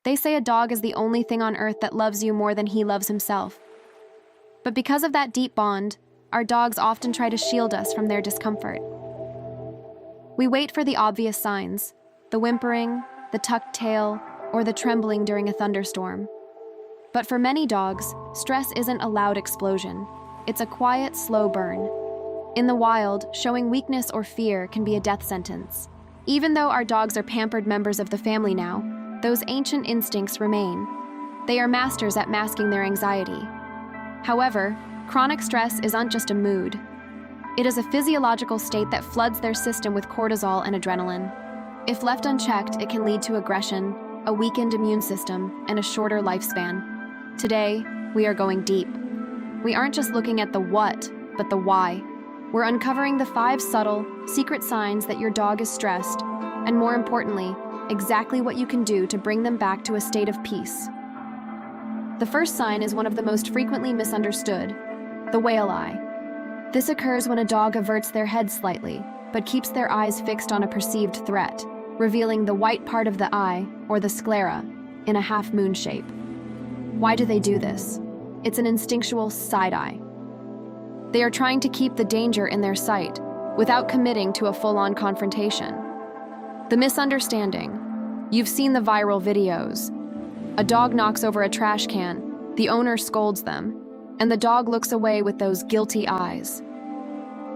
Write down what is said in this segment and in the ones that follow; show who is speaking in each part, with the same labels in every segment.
Speaker 1: They say a dog is the only thing on earth that loves you more than he loves himself. But because of that deep bond, our dogs often try to shield us from their discomfort. We wait for the obvious signs, the whimpering, the tucked tail, or the trembling during a thunderstorm. But for many dogs, stress isn't a loud explosion. It's a quiet, slow burn. In the wild, showing weakness or fear can be a death sentence. Even though our dogs are pampered members of the family now, those ancient instincts remain. They are masters at masking their anxiety. However, chronic stress isn't just a mood. It is a physiological state that floods their system with cortisol and adrenaline. If left unchecked, it can lead to aggression, a weakened immune system, and a shorter lifespan. Today, we are going deep. We aren't just looking at the what, but the why. We're uncovering the 5 subtle, secret signs that your dog is stressed, and more importantly, exactly what you can do to bring them back to a state of peace. The first sign is one of the most frequently misunderstood, the whale eye. This occurs when a dog averts their head slightly, but keeps their eyes fixed on a perceived threat, revealing the white part of the eye, or the sclera, in a half-moon shape. Why do they do this? It's an instinctual side eye. They are trying to keep the danger in their sight, without committing to a full-on confrontation. The misunderstanding. You've seen the viral videos. A dog knocks over a trash can, the owner scolds them, and the dog looks away with those guilty eyes.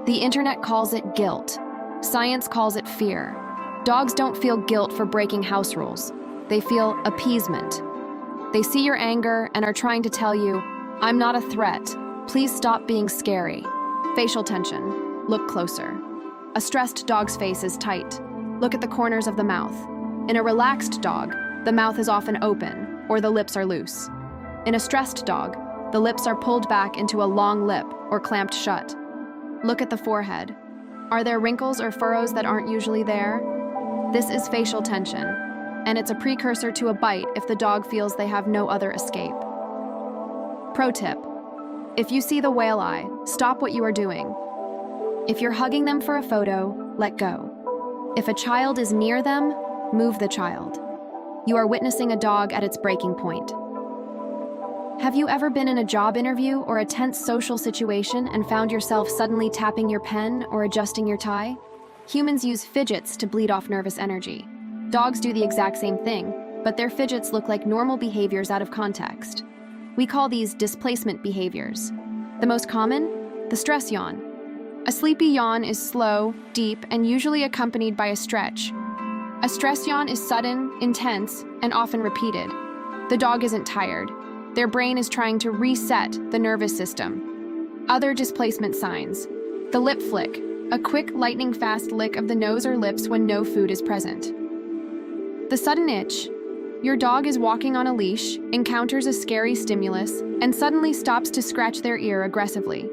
Speaker 1: The internet calls it guilt. Science calls it fear. Dogs don't feel guilt for breaking house rules. They feel appeasement. They see your anger and are trying to tell you, "I'm not a threat. Please stop being scary." Facial tension. Look closer. A stressed dog's face is tight. Look at the corners of the mouth. In a relaxed dog, the mouth is often open, or the lips are loose. In a stressed dog, the lips are pulled back into a long lip or clamped shut. Look at the forehead. Are there wrinkles or furrows that aren't usually there? This is facial tension, and it's a precursor to a bite if the dog feels they have no other escape. Pro tip: if you see the whale eye, stop what you are doing. If you're hugging them for a photo, let go. If a child is near them, move the child. You are witnessing a dog at its breaking point. Have you ever been in a job interview or a tense social situation and found yourself suddenly tapping your pen or adjusting your tie? Humans use fidgets to bleed off nervous energy. Dogs do the exact same thing, but their fidgets look like normal behaviors out of context. We call these displacement behaviors. The most common? The stress yawn. A sleepy yawn is slow, deep, and usually accompanied by a stretch. A stress yawn is sudden, intense, and often repeated. The dog isn't tired. Their brain is trying to reset the nervous system. Other displacement signs. The lip flick, a quick, lightning-fast lick of the nose or lips when no food is present. The sudden itch. Your dog is walking on a leash, encounters a scary stimulus, and suddenly stops to scratch their ear aggressively.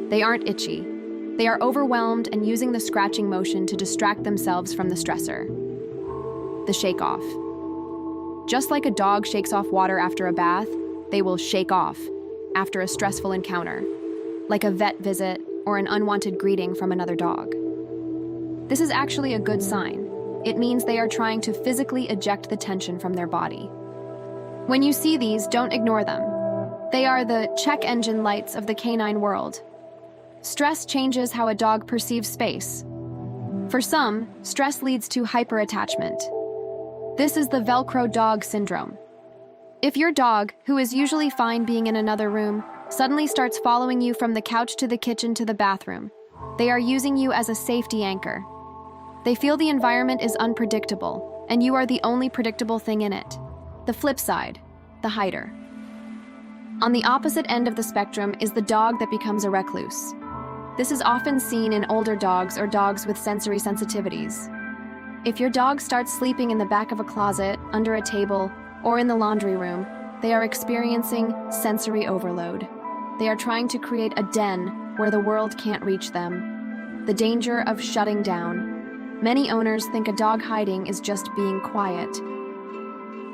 Speaker 1: They aren't itchy. They are overwhelmed and using the scratching motion to distract themselves from the stressor. The shake off. Just like a dog shakes off water after a bath, they will shake off after a stressful encounter, like a vet visit or an unwanted greeting from another dog. This is actually a good sign. It means they are trying to physically eject the tension from their body. When you see these, don't ignore them. They are the check engine lights of the canine world. Stress changes how a dog perceives space. For some, stress leads to hyperattachment. This is the Velcro dog syndrome. If your dog, who is usually fine being in another room, suddenly starts following you from the couch to the kitchen to the bathroom, they are using you as a safety anchor. They feel the environment is unpredictable, and you are the only predictable thing in it. The flip side, the hider. On the opposite end of the spectrum is the dog that becomes a recluse. This is often seen in older dogs or dogs with sensory sensitivities. If your dog starts sleeping in the back of a closet, under a table, or in the laundry room, they are experiencing sensory overload. They are trying to create a den where the world can't reach them. The danger of shutting down. Many owners think a dog hiding is just being quiet.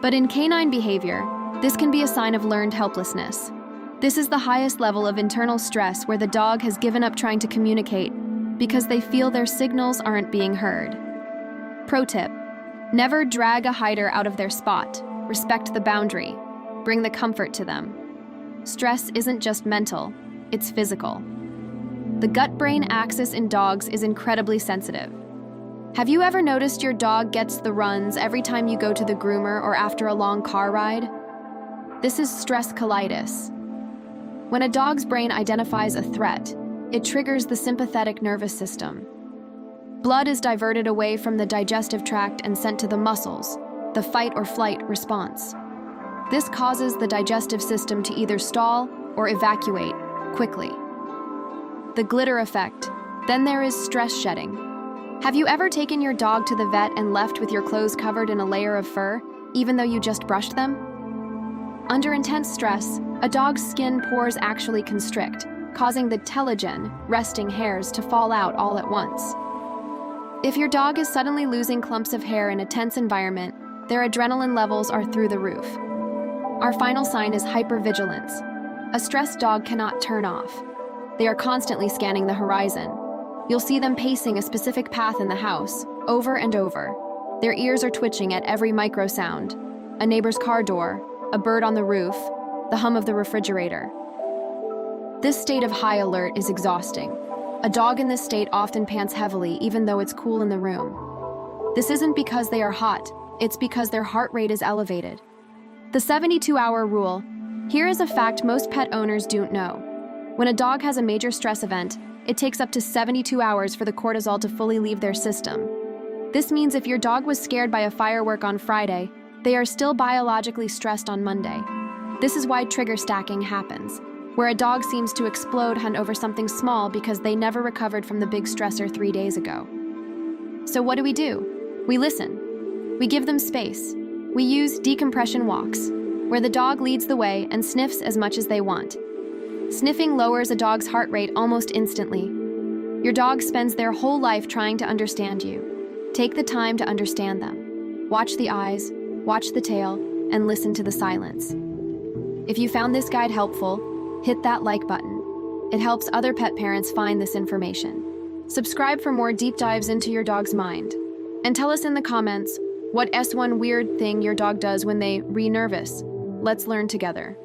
Speaker 1: But in canine behavior, this can be a sign of learned helplessness. This is the highest level of internal stress where the dog has given up trying to communicate because they feel their signals aren't being heard. Pro tip: Never drag a hider out of their spot. Respect the boundary. Bring the comfort to them. Stress isn't just mental, it's physical. The gut-brain axis in dogs is incredibly sensitive. Have you ever noticed your dog gets the runs every time you go to the groomer or after a long car ride? This is stress colitis. When a dog's brain identifies a threat, it triggers the sympathetic nervous system. Blood is diverted away from the digestive tract and sent to the muscles, the fight or flight response. This causes the digestive system to either stall or evacuate quickly. The glitter effect. Then there is stress shedding. Have you ever taken your dog to the vet and left with your clothes covered in a layer of fur, even though you just brushed them? Under intense stress, a dog's skin pores actually constrict, causing the telogen, resting hairs, to fall out all at once. If your dog is suddenly losing clumps of hair in a tense environment, their adrenaline levels are through the roof. Our final sign is hypervigilance. A stressed dog cannot turn off. They are constantly scanning the horizon. You'll see them pacing a specific path in the house, over and over. Their ears are twitching at every micro sound. A neighbor's car door, a bird on the roof, the hum of the refrigerator. This state of high alert is exhausting. A dog in this state often pants heavily even though it's cool in the room. This isn't because they are hot, it's because their heart rate is elevated. The 72-hour rule. Here is a fact most pet owners don't know. When a dog has a major stress event, it takes up to 72 hours for the cortisol to fully leave their system. This means if your dog was scared by a firework on Friday, they are still biologically stressed on Monday. This is why trigger stacking happens, where a dog seems to explode over something small because they never recovered from the big stressor 3 days ago. So what do? We listen. We give them space. We use decompression walks, where the dog leads the way and sniffs as much as they want. Sniffing lowers a dog's heart rate almost instantly. Your dog spends their whole life trying to understand you. Take the time to understand them. Watch the eyes, watch the tail, and listen to the silence. If you found this guide helpful, hit that like button. It helps other pet parents find this information. Subscribe for more deep dives into your dog's mind. And tell us in the comments, what S1 weird thing your dog does when they re-nervous. Let's learn together.